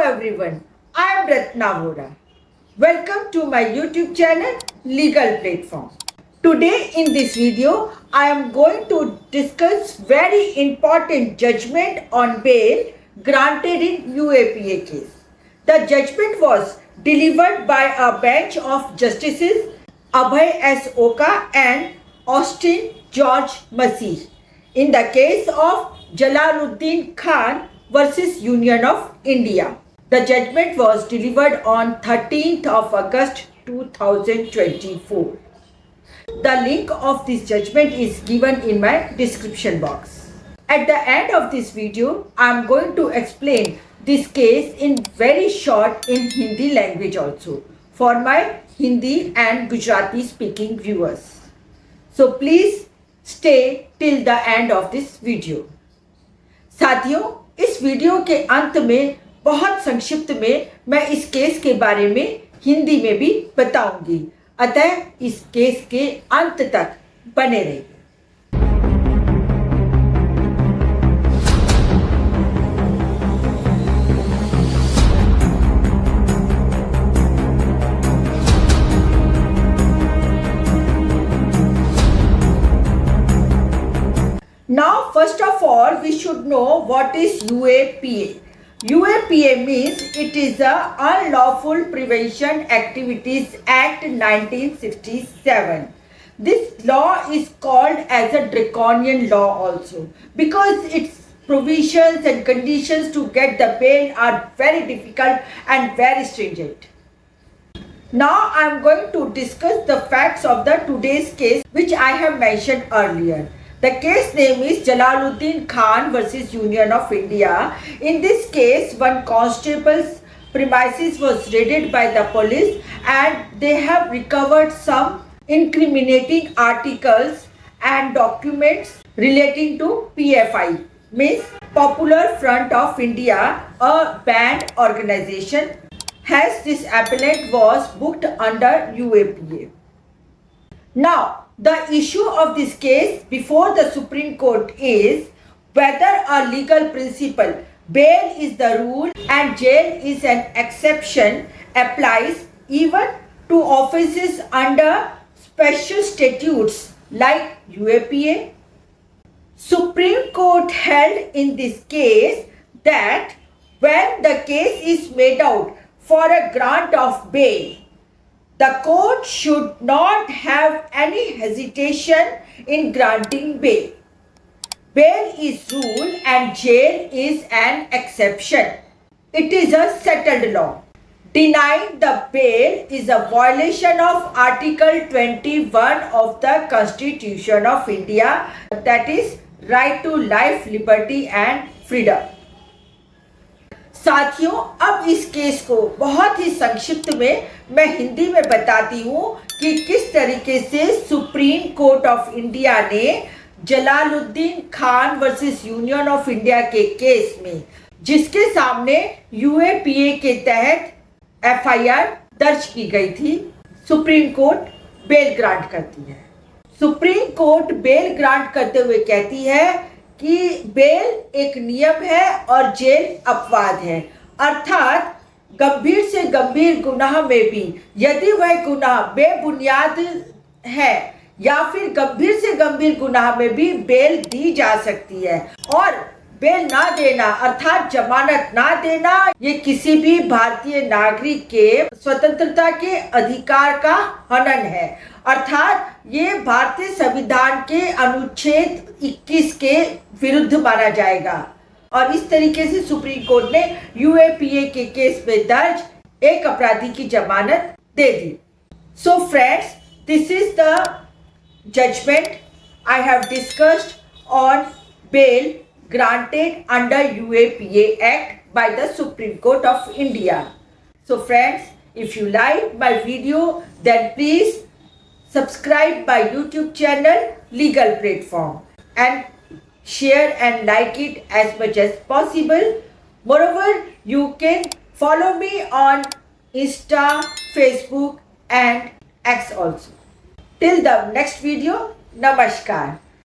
everyone, I am Ratna Vora. Welcome to my YouTube channel Legal Platform. Today in this video, I am going to discuss very important judgment on bail granted in UAPA case. The judgment was delivered by a bench of Justices Abhay S. Oka and Austin George Masih in the case of Jalaluddin Khan versus Union of India. The judgment was delivered on 13th of August 2024. The link of this judgment is given in my description box. At the end of this video, I am going to explain this case in very short in Hindi language also for my Hindi and Gujarati speaking viewers. So please stay till the end of this video. साथियों, इस video के अंत में बहुत संक्षिप्त में मैं इस केस के बारे में हिंदी में भी बताऊंगी, अतः इस केस के अंत तक बने रहिए। Now, first of all, we should know what is UAPA. UAPA means it is the Unlawful Prevention Activities Act 1967. This law is called as a draconian law also because its provisions and conditions to get the bail are very difficult and very stringent. Now I am going to discuss the facts of the today's case which I have mentioned earlier. The case name is Jalaluddin Khan versus Union of India. In this case, one constable's premises was raided by the police and they have recovered some incriminating articles and documents relating to PFI, means Popular Front of India, a banned organization. Hence, this appellant was booked under UAPA. Now, the issue of this case before the Supreme Court is whether a legal principle, bail is the rule and jail is an exception, applies even to offences under special statutes like UAPA. Supreme Court held in this case that when the case is made out for a grant of bail, the court should not have any hesitation in granting bail. Bail is rule and jail is an exception. It is a settled law. Denying the bail is a violation of Article 21 of the Constitution of India, that is right to life, liberty and freedom. साथियों, अब इस case को बहुत ही संक्षिप्त में मैं हिंदी में बताती हूँ कि किस तरीके से सुप्रीम कोर्ट ऑफ इंडिया ने Jalaluddin Khan versus union of India के केस में, जिसके सामने यूएपीए के तहत एफआईआर दर्ज की गई थी, सुप्रीम कोर्ट बेल ग्रांट करती है। सुप्रीम कोर्ट बेल ग्रांट करते हुए कहती है कि बेल एक नियम है और जेल अपवाद है, अर्थात गंभीर से गंभीर गुनाह में भी यदि वह गुनाह बेबुनियाद है या फिर गंभीर से गंभीर गुनाह में भी बेल दी जा सकती है। और बेल ना देना अर्थात जमानत ना देना ये किसी भी भारतीय नागरिक के स्वतंत्रता के अधिकार का हनन है, अर्थात ये भारतीय संविधान के अनुच्छेद 21 के विरुद्ध माना जाएगा। और इस तरीके से सुप्रीम कोर्ट ने यूएपीए के केस में दर्ज एक अपराधी की जमानत दे दी। So friends, this is the judgement I have discussed on bail granted under UAPA Act by the Supreme Court of India. So friends, if you like my video, then please subscribe my YouTube channel Legal Platform and share and like it as much as possible. Moreover, you can follow me on Insta, Facebook and X also. Till the next video, Namaskar.